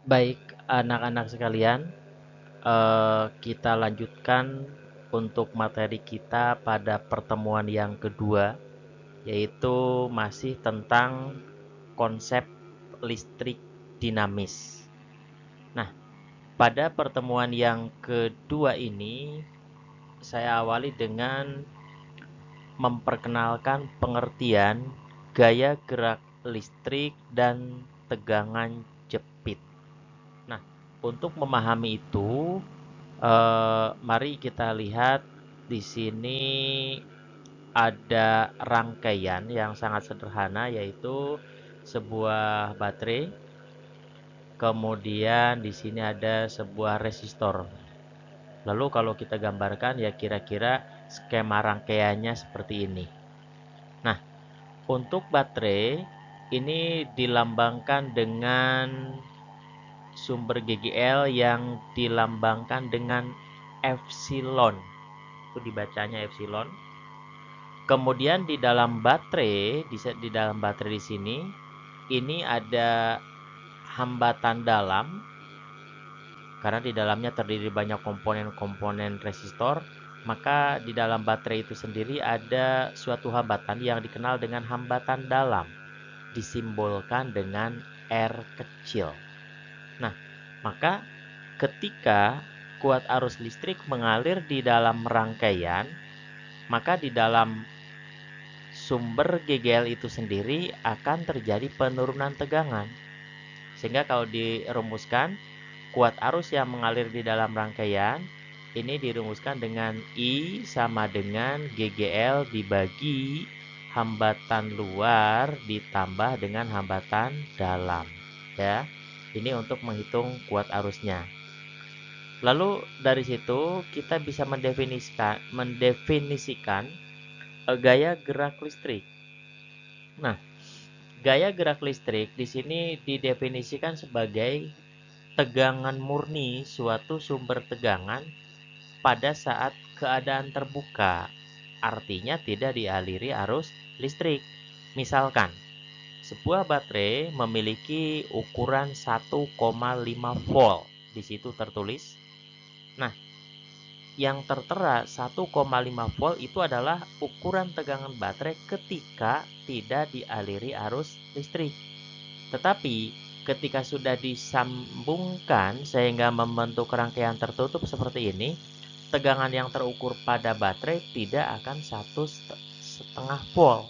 Baik, anak-anak sekalian, kita lanjutkan untuk materi kita pada pertemuan yang kedua, yaitu masih tentang konsep listrik dinamis. Nah, pada pertemuan yang kedua ini, saya awali dengan memperkenalkan pengertian gaya gerak listrik dan tegangan jepit. Nah, untuk memahami itu, mari kita lihat di sini ada rangkaian yang sangat sederhana, yaitu sebuah baterai. Kemudian di sini ada sebuah resistor. Lalu kalau kita gambarkan ya kira-kira skema rangkaiannya seperti ini. Nah, untuk baterai ini dilambangkan dengan sumber GGL yang dilambangkan dengan epsilon. Itu dibacanya epsilon. Kemudian di dalam baterai di sini ini ada hambatan dalam karena di dalamnya terdiri banyak komponen-komponen resistor, maka di dalam baterai itu sendiri ada suatu hambatan yang dikenal dengan hambatan dalam, disimbolkan dengan R kecil. Nah, maka ketika kuat arus listrik mengalir di dalam rangkaian, maka di dalam sumber GGL itu sendiri akan terjadi penurunan tegangan. Sehingga kalau dirumuskan, kuat arus yang mengalir di dalam rangkaian ini dirumuskan dengan I sama dengan GGL dibagi hambatan luar ditambah dengan hambatan dalam. Ya, ini untuk menghitung kuat arusnya. Lalu dari situ kita bisa mendefinisikan gaya gerak listrik. Nah, gaya gerak listrik di sini didefinisikan sebagai tegangan murni suatu sumber tegangan pada saat keadaan terbuka. Artinya tidak dialiri arus listrik. Misalkan, sebuah baterai memiliki ukuran 1,5 volt. Di situ tertulis. Nah, yang tertera 1,5 volt itu adalah ukuran tegangan baterai ketika tidak dialiri arus listrik. Tetapi ketika sudah disambungkan sehingga membentuk rangkaian tertutup seperti ini, tegangan yang terukur pada baterai tidak akan 1,5 volt,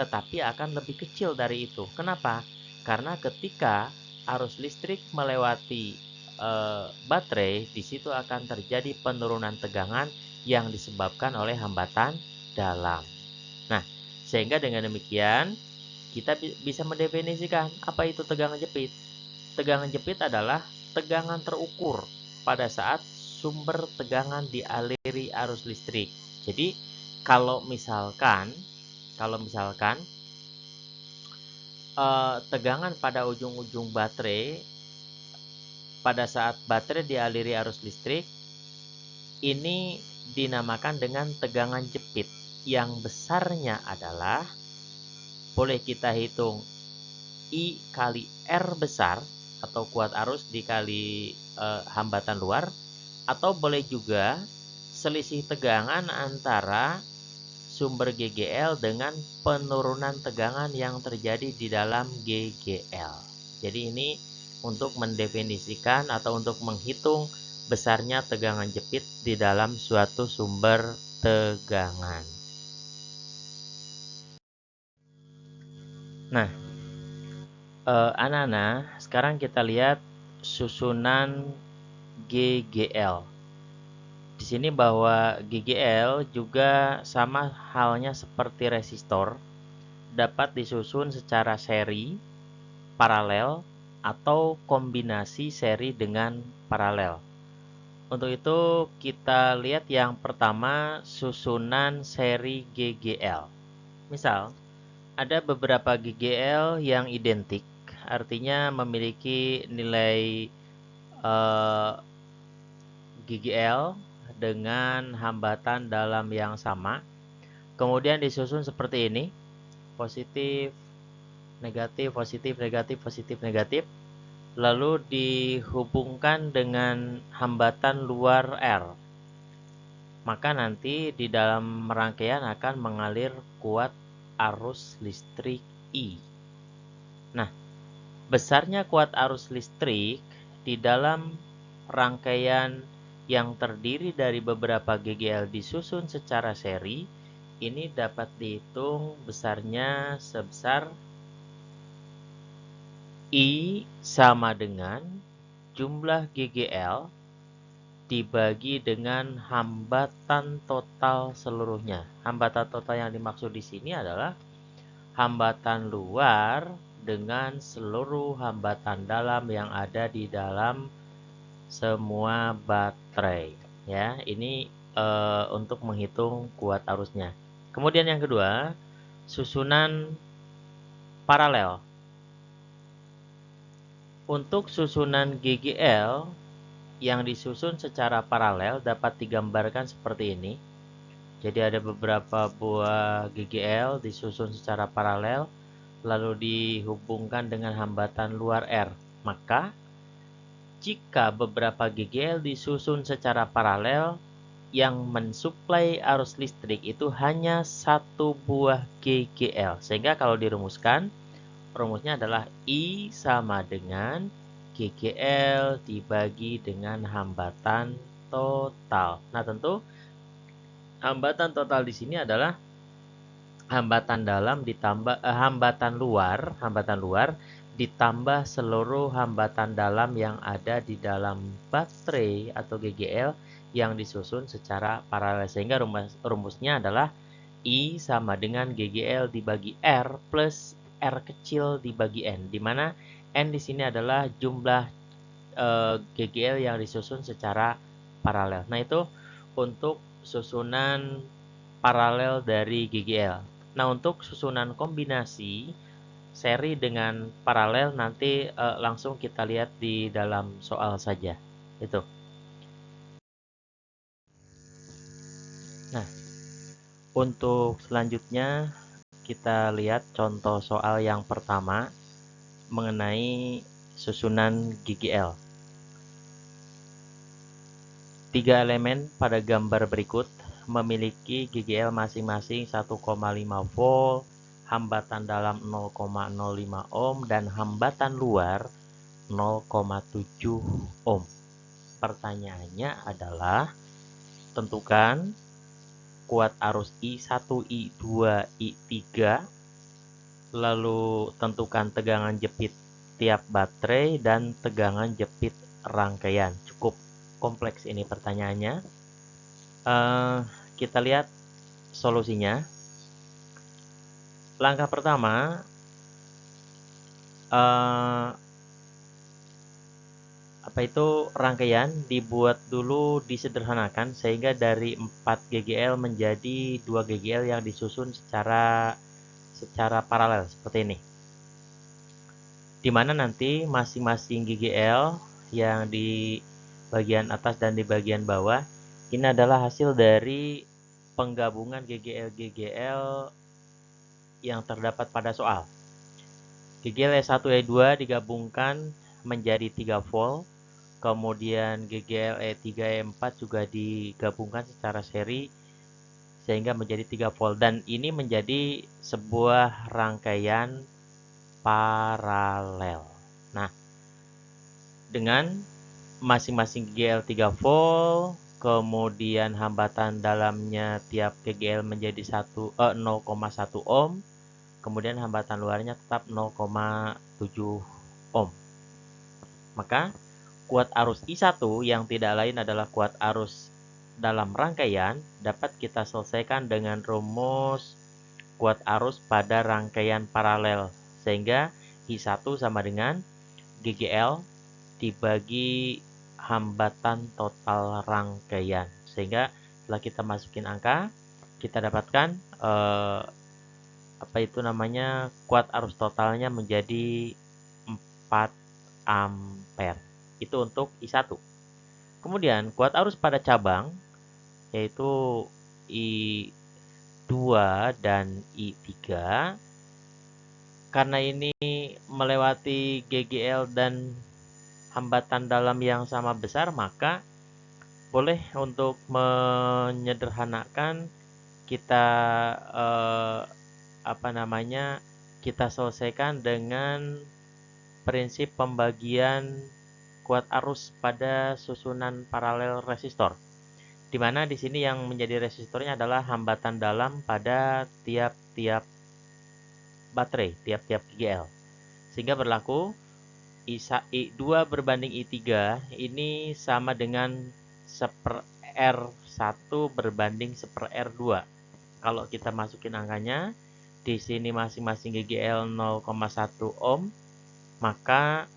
tetapi akan lebih kecil dari itu. Kenapa? Karena ketika arus listrik melewati baterai, di situ akan terjadi penurunan tegangan yang disebabkan oleh hambatan dalam. Nah, sehingga dengan demikian kita bisa mendefinisikan apa itu tegangan jepit. Tegangan jepit adalah tegangan terukur pada saat sumber tegangan dialiri arus listrik. Jadi kalau misalkan tegangan pada ujung-ujung baterai pada saat baterai dialiri arus listrik ini dinamakan dengan tegangan jepit, yang besarnya adalah boleh kita hitung I kali R besar atau kuat arus dikali hambatan luar, atau boleh juga selisih tegangan antara sumber GGL dengan penurunan tegangan yang terjadi di dalam GGL. Jadi ini untuk mendefinisikan atau untuk menghitung besarnya tegangan jepit di dalam suatu sumber tegangan. Nah, anak-anak, sekarang kita lihat susunan GGL. Di sini bahwa GGL juga sama halnya seperti resistor, dapat disusun secara seri, paralel, atau kombinasi seri dengan paralel. Untuk itu kita lihat yang pertama susunan seri GGL. Misal, ada beberapa GGL yang identik, artinya memiliki nilai GGL dengan hambatan dalam yang sama. Kemudian disusun seperti ini, positif, negatif, positif, negatif, positif, negatif. lalu dihubungkan dengan hambatan luar R. Maka nanti di dalam rangkaian akan mengalir kuat arus listrik I. Nah, besarnya kuat arus listrik di dalam rangkaian yang terdiri dari beberapa GGL disusun secara seri, ini dapat dihitung besarnya sebesar I sama dengan jumlah GGL dibagi dengan hambatan total seluruhnya. Hambatan total yang dimaksud di sini adalah hambatan luar dengan seluruh hambatan dalam yang ada di dalam semua baterai. Ya, ini untuk menghitung kuat arusnya. Kemudian yang kedua, susunan paralel. Untuk susunan GGL yang disusun secara paralel dapat digambarkan seperti ini. Jadi ada beberapa buah GGL disusun secara paralel lalu dihubungkan dengan hambatan luar R. Maka jika beberapa GGL disusun secara paralel, yang mensuplai arus listrik itu hanya satu buah GGL. Sehingga kalau dirumuskan, rumusnya adalah I sama dengan GGL dibagi dengan hambatan total. Nah, tentu hambatan total di sini adalah hambatan dalam ditambah hambatan luar ditambah seluruh hambatan dalam yang ada di dalam baterai atau GGL yang disusun secara paralel. Sehingga rumusnya adalah I sama dengan GGL dibagi R plus R kecil dibagi N, di mana N di sini adalah jumlah GGL yang disusun secara paralel. Nah, itu untuk susunan paralel dari GGL. Nah, untuk susunan kombinasi seri dengan paralel nanti langsung kita lihat di dalam soal saja. Itu. Nah, untuk selanjutnya kita lihat contoh soal yang pertama mengenai susunan GGL. 3 elemen pada gambar berikut memiliki GGL masing-masing 1,5 volt, hambatan dalam 0,05 ohm, dan hambatan luar 0,7 ohm. Pertanyaannya adalah tentukan kuat arus I1, I2, I3, lalu tentukan tegangan jepit tiap baterai dan tegangan jepit rangkaian. Cukup kompleks ini pertanyaannya. Kita lihat solusinya. Langkah pertama, rangkaian dibuat dulu disederhanakan sehingga dari 4 GGL menjadi 2 GGL yang disusun secara paralel seperti ini. Di mana nanti masing-masing GGL yang di bagian atas dan di bagian bawah ini adalah hasil dari penggabungan GGL yang terdapat pada soal. GGL E1 E2 digabungkan menjadi 3 volt, kemudian GGL E3 E4 juga digabungkan secara seri sehingga menjadi 3 volt, dan ini menjadi sebuah rangkaian paralel. Nah, dengan masing-masing GGL 3 volt, kemudian hambatan dalamnya tiap GGL menjadi 0,1 ohm, kemudian hambatan luarnya tetap 0,7 ohm. Maka kuat arus I1 yang tidak lain adalah kuat arus dalam rangkaian dapat kita selesaikan dengan rumus kuat arus pada rangkaian paralel. Sehingga I1 sama dengan GGL dibagi hambatan total rangkaian. Sehingga setelah kita masukin angka, kita dapatkan kuat arus totalnya menjadi 4 ampere. Itu untuk I1. Kemudian kuat arus pada cabang yaitu I2 dan I3, karena ini melewati GGL dan hambatan dalam yang sama besar, maka boleh untuk menyederhanakan kita kita selesaikan dengan prinsip pembagian kuat arus pada susunan paralel resistor, di mana di sini yang menjadi resistornya adalah hambatan dalam pada tiap-tiap baterai, tiap-tiap GGL. Sehingga berlaku I2 berbanding I3 ini sama dengan 1/R1 berbanding 1/R2. Kalau kita masukin angkanya, di sini masing-masing GGL 0,1 ohm, maka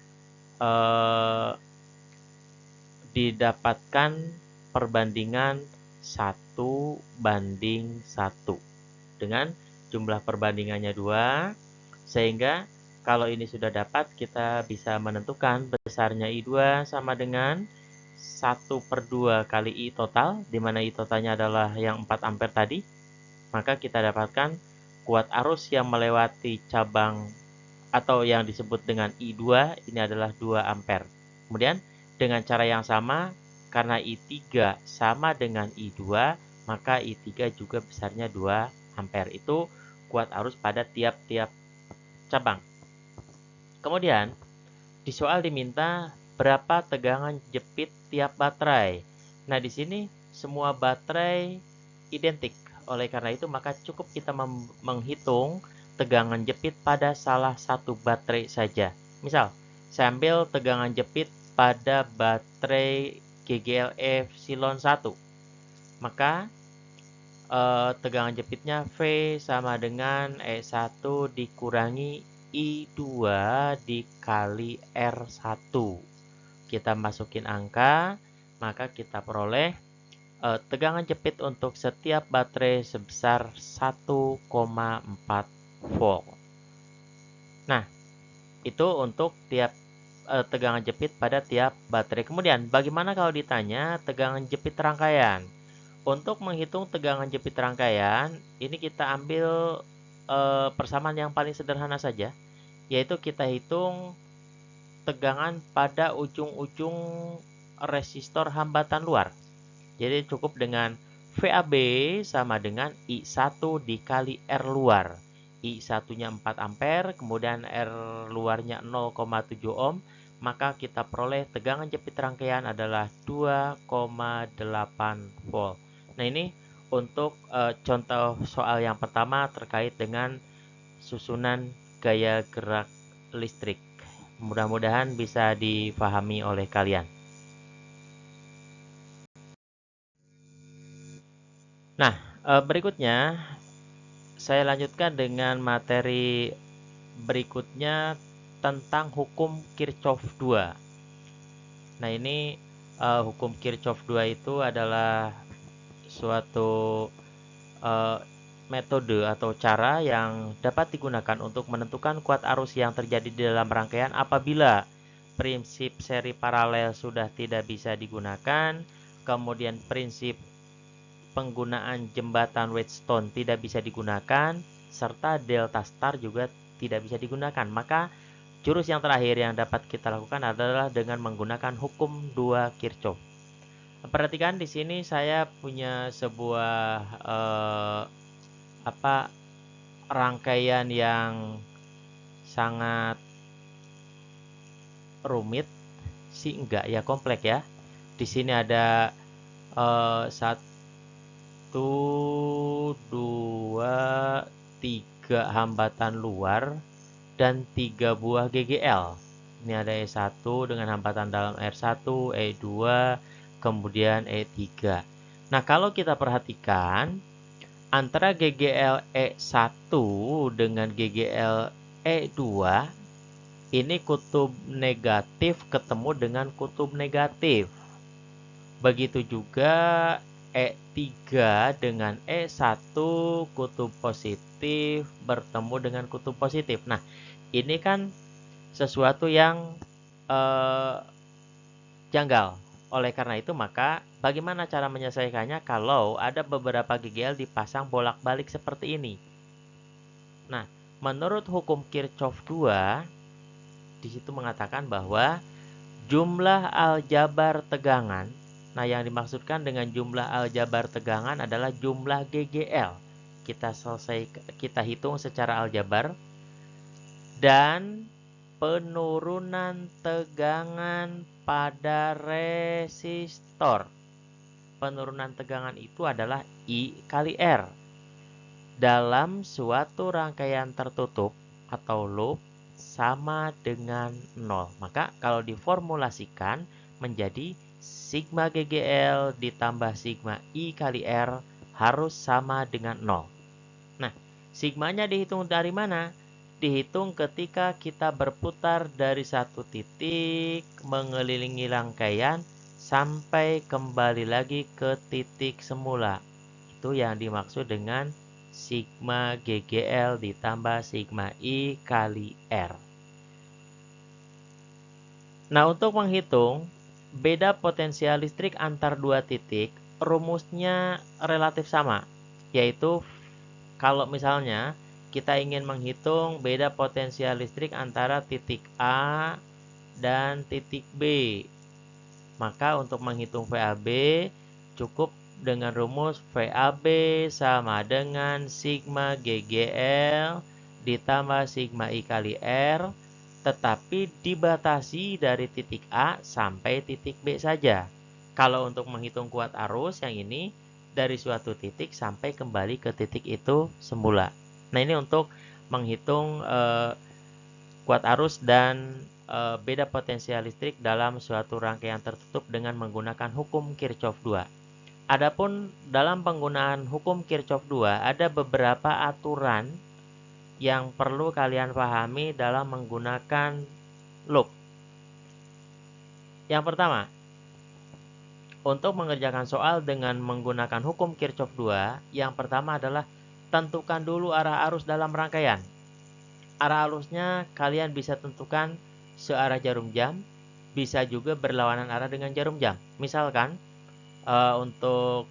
didapatkan perbandingan 1:1 dengan jumlah perbandingannya 2, sehingga kalau ini sudah dapat, kita bisa menentukan besarnya I2 sama dengan 1/2 kali I total, di mana I totalnya adalah yang 4 ampere tadi. Maka kita dapatkan kuat arus yang melewati cabang atau yang disebut dengan I2 ini adalah 2 ampere. Kemudian dengan cara yang sama, karena I3 sama dengan I2, maka I3 juga besarnya 2 ampere. Itu kuat arus pada tiap-tiap cabang. Kemudian di soal diminta berapa tegangan jepit tiap baterai. Nah, di sini semua baterai identik. Oleh karena itu, maka cukup kita menghitung tegangan jepit pada salah satu baterai saja. Misal, saya ambil tegangan jepit pada baterai GGL epsilon 1. Maka tegangan jepitnya V sama dengan E1 dikurangi I2 dikali R1. Kita masukin angka, maka kita peroleh tegangan jepit untuk setiap baterai sebesar 1,4 volt. Nah, itu untuk tiap tegangan jepit pada tiap baterai. Kemudian, bagaimana kalau ditanya tegangan jepit rangkaian? Untuk menghitung tegangan jepit rangkaian, ini kita ambil persamaan yang paling sederhana saja, yaitu kita hitung tegangan pada ujung-ujung resistor hambatan luar. Jadi cukup dengan VAB sama dengan I1 dikali R luar. I1-nya 4 ampere, kemudian R luarnya 0,7 ohm, maka kita peroleh tegangan jepit rangkaian adalah 2,8 volt. Nah, ini untuk contoh soal yang pertama terkait dengan susunan gaya gerak listrik. Mudah-mudahan bisa difahami oleh kalian. Nah, berikutnya saya lanjutkan dengan materi berikutnya tentang hukum Kirchhoff 2. Nah, ini hukum Kirchhoff 2 itu adalah suatu metode atau cara yang dapat digunakan untuk menentukan kuat arus yang terjadi di dalam rangkaian apabila prinsip seri paralel sudah tidak bisa digunakan, kemudian prinsip penggunaan jembatan Wheatstone tidak bisa digunakan, serta delta star juga tidak bisa digunakan. Maka jurus yang terakhir yang dapat kita lakukan adalah dengan menggunakan hukum 2 Kirchhoff. Perhatikan di sini saya punya sebuah rangkaian yang sangat rumit sih, enggak ya, kompleks ya. Di sini ada 1, 2, 3 hambatan luar dan 3 buah GGL. Ini ada E1 dengan hambatan dalam R1, E2, kemudian E3. Nah, kalau kita perhatikan antara GGL E1 dengan GGL E2, ini kutub negatif ketemu dengan kutub negatif. Begitu juga E3 dengan E1, kutub positif bertemu dengan kutub positif. Nah, ini kan sesuatu yang janggal. Oleh karena itu, maka bagaimana cara menyelesaikannya kalau ada beberapa GGL dipasang bolak-balik seperti ini? Nah, menurut hukum Kirchhoff 2, di situ mengatakan bahwa jumlah aljabar tegangan. Nah, yang dimaksudkan dengan jumlah aljabar tegangan adalah jumlah GGL. Kita hitung secara aljabar. Dan penurunan tegangan pada resistor. Penurunan tegangan itu adalah I kali R. Dalam suatu rangkaian tertutup atau loop sama dengan 0. Maka kalau diformulasikan menjadi sigma GGL ditambah sigma I kali R harus sama dengan 0. Nah, sigmanya dihitung dari mana? Dihitung ketika kita berputar dari satu titik mengelilingi rangkaian sampai kembali lagi ke titik semula. Itu yang dimaksud dengan sigma GGL ditambah sigma I kali R. Nah, untuk menghitung beda potensial listrik antar dua titik, rumusnya relatif sama, yaitu kalau misalnya kita ingin menghitung beda potensial listrik antara titik A dan titik B, maka untuk menghitung VAB cukup dengan rumus VAB sama dengan sigma GGL ditambah sigma I kali R, tetapi dibatasi dari titik A sampai titik B saja. Kalau untuk menghitung kuat arus yang ini dari suatu titik sampai kembali ke titik itu semula. Nah, ini untuk menghitung kuat arus dan beda potensial listrik dalam suatu rangkaian tertutup dengan menggunakan hukum Kirchhoff 2. Adapun dalam penggunaan hukum Kirchhoff 2 ada beberapa aturan yang perlu kalian pahami dalam menggunakan loop. Yang pertama, untuk mengerjakan soal dengan menggunakan hukum Kirchhoff 2, yang pertama adalah tentukan dulu arah arus dalam rangkaian. Arah arusnya kalian bisa tentukan searah jarum jam, bisa juga berlawanan arah dengan jarum jam. Misalkan untuk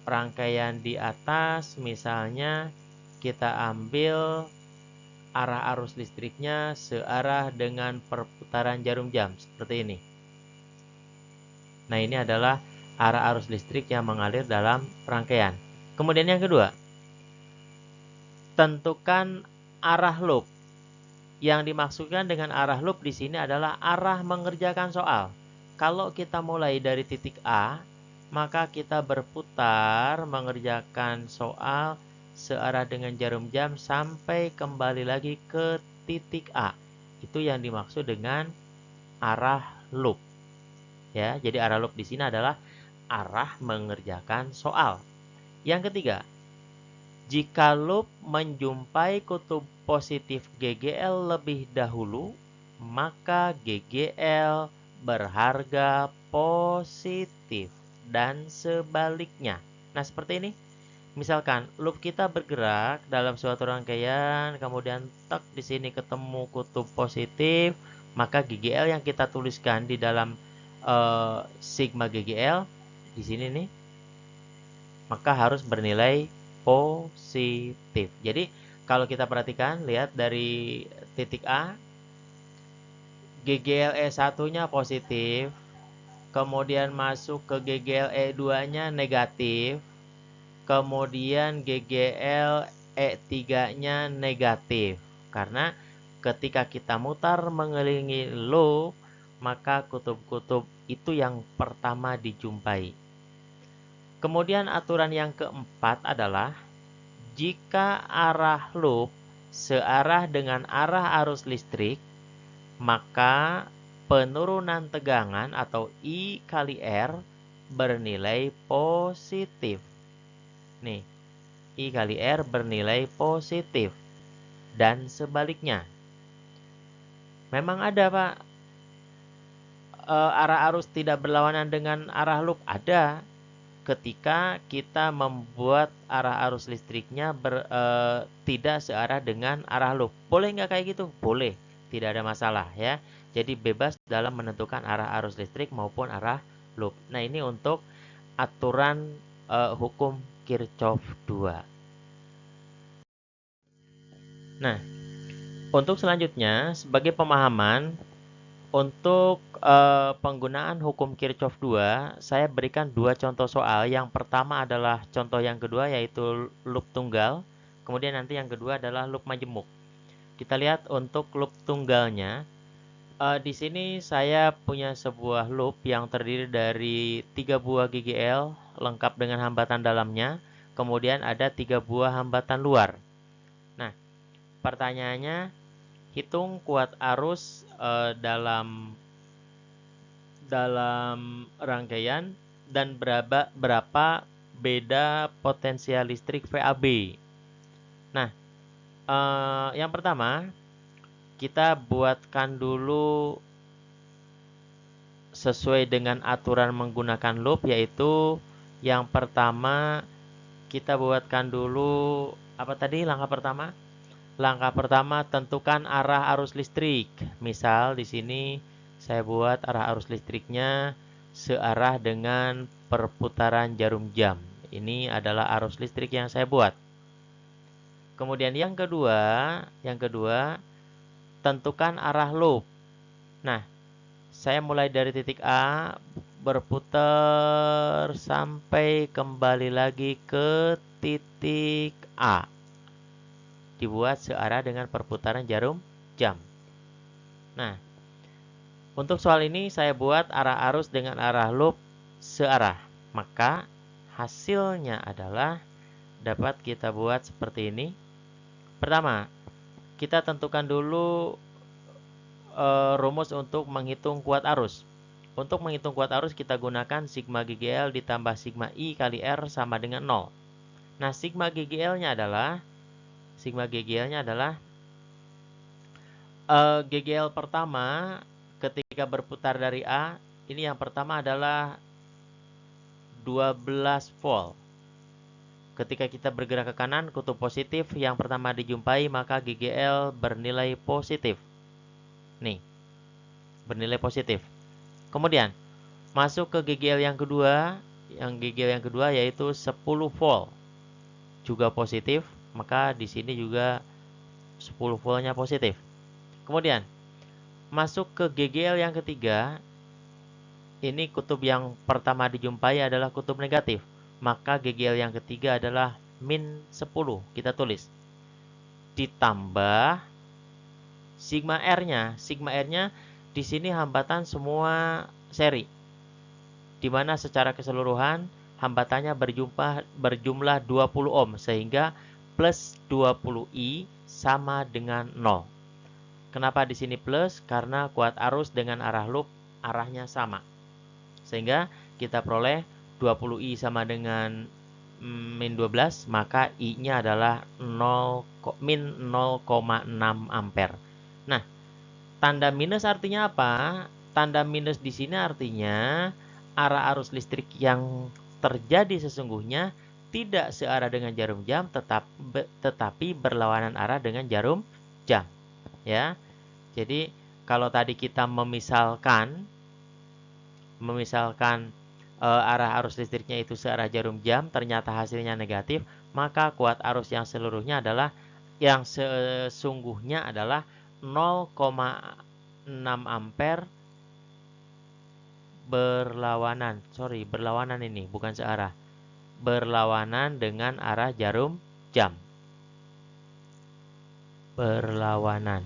rangkaian di atas, misalnya kita ambil arah arus listriknya searah dengan perputaran jarum jam, seperti ini. Nah, ini adalah arah arus listrik yang mengalir dalam rangkaian. Kemudian yang kedua, tentukan arah loop. Yang dimaksudkan dengan arah loop di sini adalah arah mengerjakan soal. Kalau kita mulai dari titik A, maka kita berputar mengerjakan soal searah dengan jarum jam sampai kembali lagi ke titik A. Itu yang dimaksud dengan arah loop. Ya, jadi arah loop di sini adalah arah mengerjakan soal. Yang ketiga, jika loop menjumpai kutub positif GGL lebih dahulu, maka GGL berharga positif dan sebaliknya. Nah, seperti ini. Misalkan loop kita bergerak dalam suatu rangkaian, kemudian tek di sini ketemu kutub positif, maka GGL yang kita tuliskan di dalam sigma GGL di sini nih, maka harus bernilai positif. Jadi kalau kita perhatikan, lihat dari titik A, GGL E1-nya positif, kemudian masuk ke GGL E2-nya negatif, kemudian GGL E3-nya negatif. Karena ketika kita mutar mengelilingi loop, maka kutub-kutub itu yang pertama dijumpai. Kemudian aturan yang keempat adalah jika arah loop searah dengan arah arus listrik, maka penurunan tegangan atau I kali R bernilai positif. Nih, I kali R bernilai positif. Dan sebaliknya. Memang ada, Pak, arah arus tidak berlawanan dengan arah loop. Ada. Ketika kita membuat arah arus listriknya tidak searah dengan arah loop. Boleh nggak kayak gitu? Boleh. Tidak ada masalah ya. Jadi bebas dalam menentukan arah arus listrik maupun arah loop. Nah, ini untuk aturan hukum Kirchhoff 2. Nah, untuk selanjutnya sebagai pemahaman, Untuk penggunaan hukum Kirchhoff 2, saya berikan dua contoh soal. Yang pertama adalah contoh yang kedua, yaitu loop tunggal. Kemudian nanti yang kedua adalah loop majemuk. Kita lihat untuk loop tunggalnya. Di sini saya punya sebuah loop yang terdiri dari 3 buah GGL lengkap dengan hambatan dalamnya. Kemudian ada 3 buah hambatan luar. Nah, pertanyaannya, hitung kuat arus dalam rangkaian dan berapa beda potensial listrik VAB. Nah, yang pertama kita buatkan dulu sesuai dengan aturan menggunakan loop, yaitu yang pertama kita buatkan dulu apa tadi langkah pertama? Langkah pertama, tentukan arah arus listrik. Misal di sini saya buat arah arus listriknya searah dengan perputaran jarum jam. Ini adalah arus listrik yang saya buat. Kemudian yang kedua, tentukan arah loop. Nah, saya mulai dari titik A, berputar sampai kembali lagi ke titik A. Dibuat searah dengan perputaran jarum jam. Nah, untuk soal ini saya buat arah arus dengan arah loop searah. Maka hasilnya adalah dapat kita buat seperti ini. Pertama, kita tentukan dulu rumus untuk menghitung kuat arus. Untuk menghitung kuat arus kita gunakan sigma GGL ditambah sigma I kali R sama dengan 0. Nah, sigma GGL-nya adalah GGL pertama ketika berputar dari A, ini yang pertama adalah 12 volt. Ketika kita bergerak ke kanan, kutub positif yang pertama dijumpai, maka GGL bernilai positif. Nih, bernilai positif. Kemudian, masuk ke GGL yang kedua, yaitu 10 volt. Juga positif, maka di sini juga 10 voltnya positif. Kemudian, masuk ke GGL yang ketiga, ini kutub yang pertama dijumpai adalah kutub negatif. Maka GGL yang ketiga adalah min 10. Kita tulis. Ditambah sigma R-nya. Sigma R-nya di sini hambatan semua seri. Di mana secara keseluruhan hambatannya berjumlah 20 ohm. Sehingga plus 20I sama dengan 0. Kenapa di sini plus? Karena kuat arus dengan arah loop arahnya sama. Sehingga kita peroleh 20I sama dengan min 12, maka I-nya adalah min 0,6 ampere. Nah, tanda minus artinya apa? Tanda minus di sini artinya arah arus listrik yang terjadi sesungguhnya tidak searah dengan jarum jam, tetapi berlawanan arah dengan jarum jam. Ya, jadi kalau tadi kita memisalkan arah arus listriknya itu searah jarum jam, ternyata hasilnya negatif, maka kuat arus yang sesungguhnya adalah 0,6 ampere berlawanan ini, bukan searah. Berlawanan dengan arah jarum jam. Berlawanan.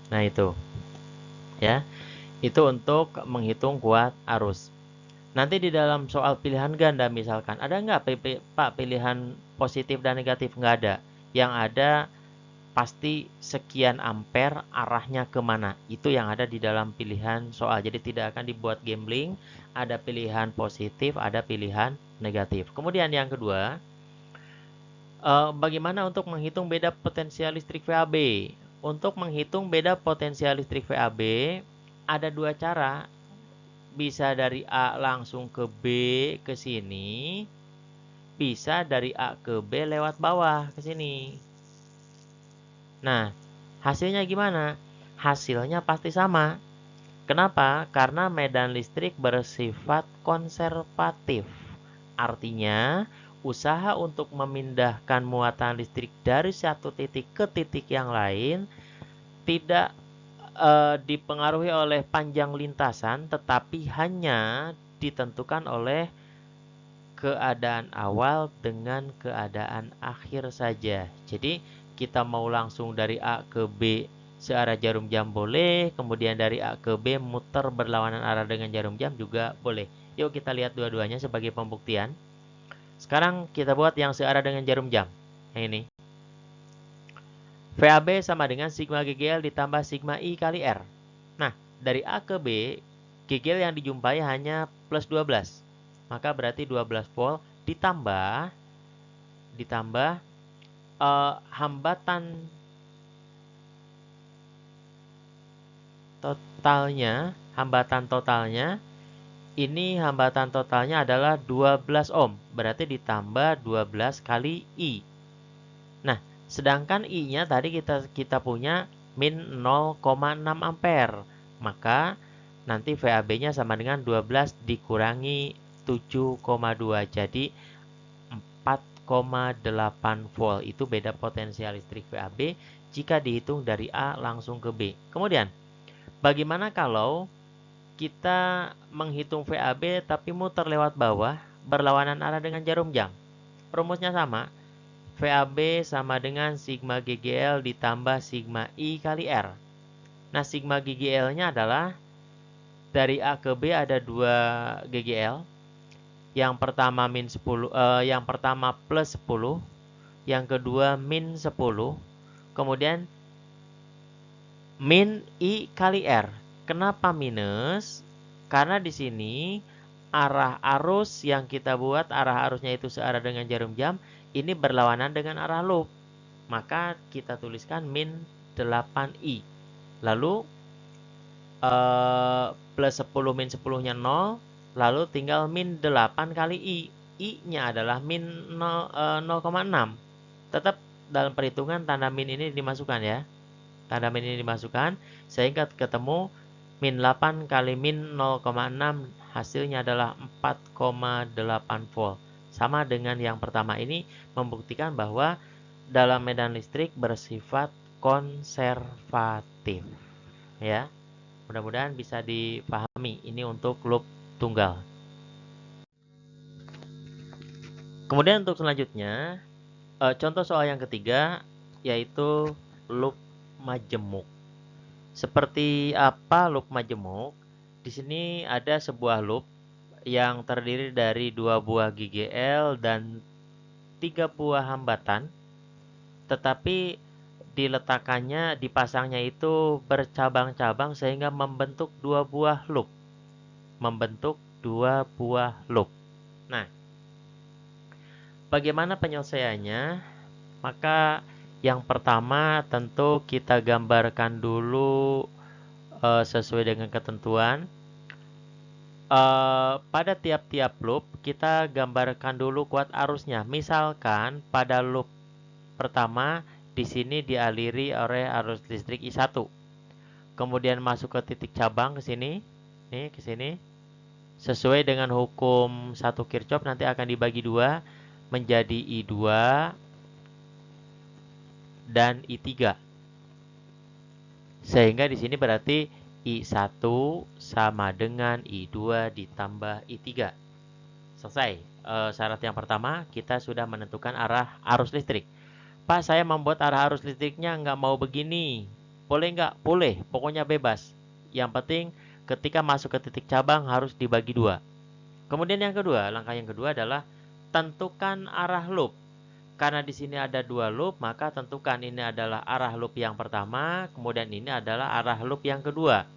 Nah, itu. Ya. Itu untuk menghitung kuat arus. Nanti di dalam soal pilihan ganda misalkan, ada nggak Pak pilihan positif dan negatif? Nggak ada. Yang ada pasti sekian ampere arahnya kemana. Itu yang ada di dalam pilihan soal. Jadi tidak akan dibuat gambling. Ada pilihan positif, ada pilihan negatif. Kemudian yang kedua, bagaimana untuk menghitung beda potensial listrik VAB? Untuk menghitung beda potensial listrik VAB, ada dua cara. Bisa dari A langsung ke B ke sini. Bisa dari A ke B lewat bawah ke sini. Nah, hasilnya gimana? Hasilnya pasti sama. Kenapa? Karena medan listrik bersifat konservatif. Artinya, usaha untuk memindahkan muatan listrik dari satu titik ke titik yang lain tidak dipengaruhi oleh panjang lintasan, tetapi hanya ditentukan oleh keadaan awal dengan keadaan akhir saja. Jadi, kita mau langsung dari A ke B searah jarum jam boleh, kemudian dari A ke B muter berlawanan arah dengan jarum jam juga boleh. Yuk kita lihat dua-duanya sebagai pembuktian. Sekarang kita buat yang searah dengan jarum jam. Yang ini. VAB sama dengan sigma GGL ditambah sigma I kali R. Nah, dari A ke B, GGL yang dijumpai hanya plus 12. Maka berarti 12 volt ditambah hambatan totalnya ini hambatan totalnya adalah 12 ohm, berarti ditambah 12 kali I. Nah, sedangkan I-nya tadi kita punya min 0,6 ampere. Maka nanti VAB-nya sama dengan 12 dikurangi 7,2. Jadi 4,8 volt. Itu beda potensial listrik VAB jika dihitung dari A langsung ke B. Kemudian, bagaimana kalau kita menghitung VAB tapi muter lewat bawah berlawanan arah dengan jarum jam? Rumusnya sama. VAB sama dengan sigma GGL ditambah sigma I kali R. Nah, sigma GGL-nya adalah dari A ke B ada 2 GGL. Yang pertama yang pertama plus 10, yang kedua min 10. Kemudian min I kali R. Kenapa minus? Karena di sini arah arus yang kita buat, arah arusnya itu searah dengan jarum jam, ini berlawanan dengan arah loop. Maka kita tuliskan min 8I. Lalu plus 10 min 10-nya 0. Lalu tinggal min 8 kali I. I-nya adalah min 0,6. Tetap dalam perhitungan tanda min ini dimasukkan ya. Tanda min ini dimasukkan sehingga ketemu min 8 kali min 0,6 hasilnya adalah 4,8 volt. Sama dengan yang pertama ini membuktikan bahwa dalam medan listrik bersifat konservatif. Ya. Mudah-mudahan bisa dipahami. Ini untuk loop tunggal. Kemudian untuk selanjutnya, contoh soal yang ketiga yaitu loop majemuk. Seperti apa loop majemuk? Di sini ada sebuah loop yang terdiri dari 2 buah GGL dan 3 buah hambatan, tetapi dipasangnya itu bercabang-cabang sehingga membentuk 2 buah loop. Nah, bagaimana penyelesaiannya? Maka yang pertama tentu kita gambarkan dulu sesuai dengan ketentuan. Pada tiap-tiap loop kita gambarkan dulu kuat arusnya. Misalkan pada loop pertama di sini dialiri oleh arus listrik I1. Kemudian masuk ke titik cabang ke sini. Nih, ke sini. Sesuai dengan hukum 1 Kirchhoff nanti akan dibagi 2 menjadi I2 dan I3. Sehingga di sini berarti I1 sama dengan I2 ditambah I3. Selesai. Syarat yang pertama kita sudah menentukan arah arus listrik. Pak, saya membuat arah arus listriknya nggak mau begini. Boleh nggak? Boleh. Pokoknya bebas. Yang penting ketika masuk ke titik cabang harus dibagi 2. Kemudian langkah yang kedua adalah tentukan arah loop. Karena di sini ada 2 loop, maka tentukan ini adalah arah loop yang pertama, kemudian ini adalah arah loop yang kedua.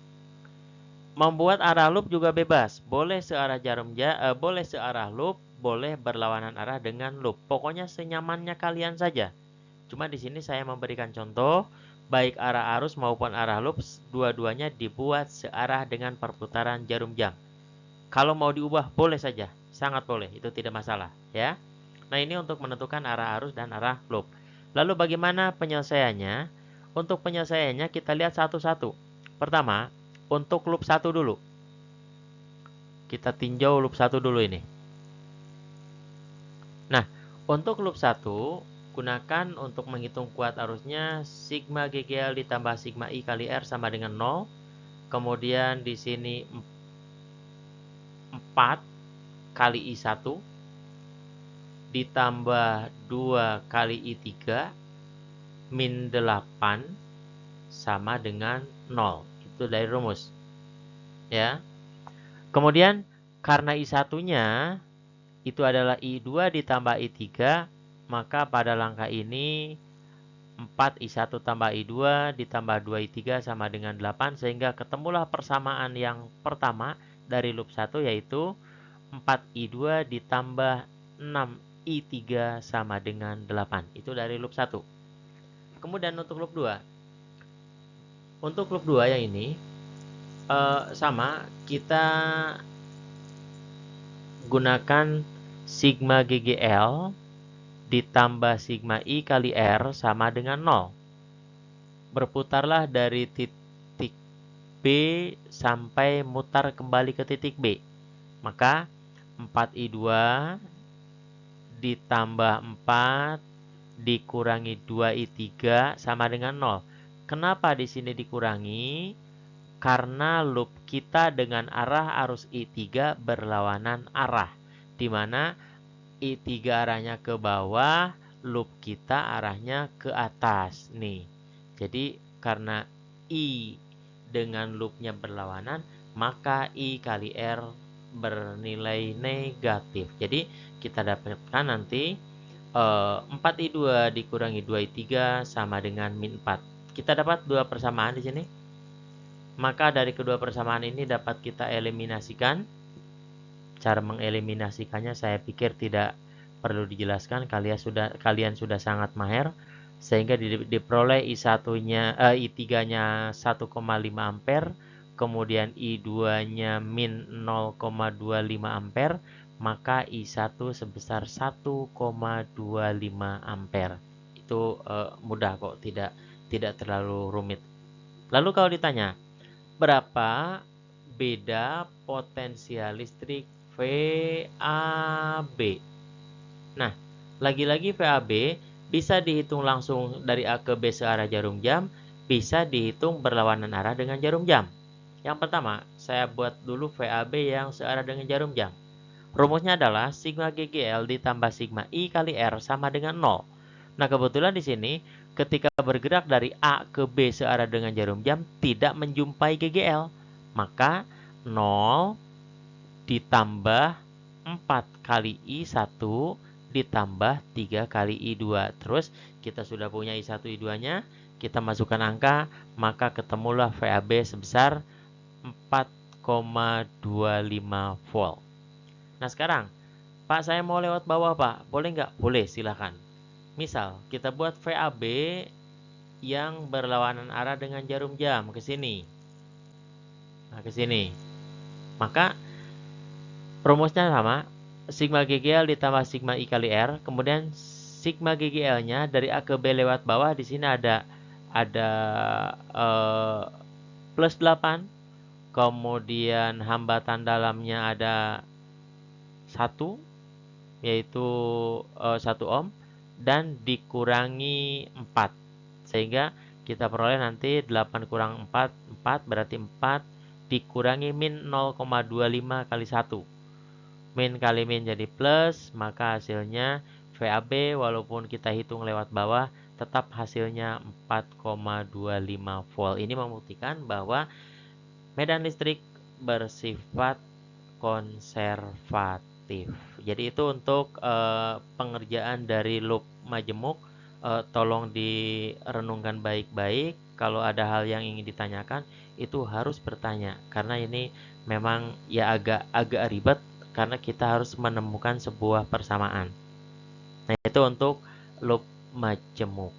Membuat arah loop juga bebas. Boleh searah boleh searah loop, boleh berlawanan arah dengan loop. Pokoknya senyamannya kalian saja. Cuma di sini saya memberikan contoh, baik arah arus maupun arah loop, dua-duanya dibuat searah dengan perputaran jarum jam. Kalau mau diubah boleh saja, sangat boleh, itu tidak masalah ya. Nah, ini untuk menentukan arah arus dan arah loop. Lalu bagaimana penyelesaiannya? Untuk penyelesaiannya kita lihat satu-satu. Pertama, untuk loop 1 dulu. Kita tinjau loop 1 dulu ini. Nah, untuk loop 1, gunakan untuk menghitung kuat arusnya sigma GGL ditambah sigma I kali R sama dengan 0. Kemudian di sini 4 kali I1 ditambah 2 kali I3 min 8 sama dengan 0. Itu dari rumus. Ya. Kemudian karena I1-nya itu adalah I2 ditambah I3, maka pada langkah ini 4 I1 tambah I2 ditambah 2 I3 sama dengan 8, sehingga ketemulah persamaan yang pertama dari loop 1, yaitu 4 I2 ditambah 6 I3 sama dengan 8. Itu dari loop 1. Kemudian untuk loop 2. Untuk loop 2 yang ini sama, kita gunakan sigma GGL ditambah sigma I kali R sama dengan 0. Berputarlah dari titik B sampai mutar kembali ke titik B. Maka 4I2 ditambah 4 dikurangi 2I3 sama dengan 0. Kenapa di sini dikurangi? Karena loop kita dengan arah arus I3 berlawanan arah, di mana I3 arahnya ke bawah, loop kita arahnya ke atas nih. Jadi karena I dengan loopnya berlawanan, maka I kali R bernilai negatif. Jadi kita dapatkan nanti 4I2 dikurangi 2I3 sama dengan min 4. Kita dapat dua persamaan di sini. Maka dari kedua persamaan ini dapat kita eliminasikan. Cara mengeliminasikannya saya pikir tidak perlu dijelaskan, kalian sudah sangat mahir, sehingga diperoleh I3-nya 1,5 ampere, kemudian I2-nya min 0,25 ampere, maka I1 sebesar 1,25 ampere. Itu mudah kok, tidak terlalu rumit. Lalu kalau ditanya, berapa beda potensial listrik VAB? Nah, lagi-lagi VAB bisa dihitung langsung dari A ke B searah jarum jam, bisa dihitung berlawanan arah dengan jarum jam. Yang pertama, saya buat dulu VAB yang searah dengan jarum jam. Rumusnya adalah sigma GGL ditambah sigma I kali R sama dengan 0. Nah, kebetulan di sini ketika bergerak dari A ke B searah dengan jarum jam tidak menjumpai GGL, maka 0 ditambah 4 kali I1 ditambah 3 kali I2. Terus kita sudah punya I1 I2-nya, kita masukkan angka, maka ketemulah VAB sebesar 4,25 volt. Nah sekarang, Pak saya mau lewat bawah Pak, boleh nggak? Boleh, silahkan. Misal, kita buat VAB yang berlawanan arah dengan jarum jam ke sini. Nah, ke sini. Maka rumusnya sama, sigma GGL ditambah sigma I kali R, kemudian sigma GGL-nya dari A ke B lewat bawah, di sini ada plus 8, kemudian hambatan dalamnya ada 1, yaitu 1 ohm, dan dikurangi 4, sehingga kita peroleh nanti 8 kurang 4, 4 berarti 4 dikurangi min 0,25 kali 1. Min kali min jadi plus, maka hasilnya VAB walaupun kita hitung lewat bawah tetap hasilnya 4,25 volt. Ini membuktikan bahwa medan listrik bersifat konservatif. Jadi itu untuk pengerjaan dari loop majemuk. Tolong direnungkan baik-baik. Kalau ada hal yang ingin ditanyakan, itu harus bertanya, karena ini memang ya agak ribet karena kita harus menemukan sebuah persamaan. Nah, itu untuk loop majemuk.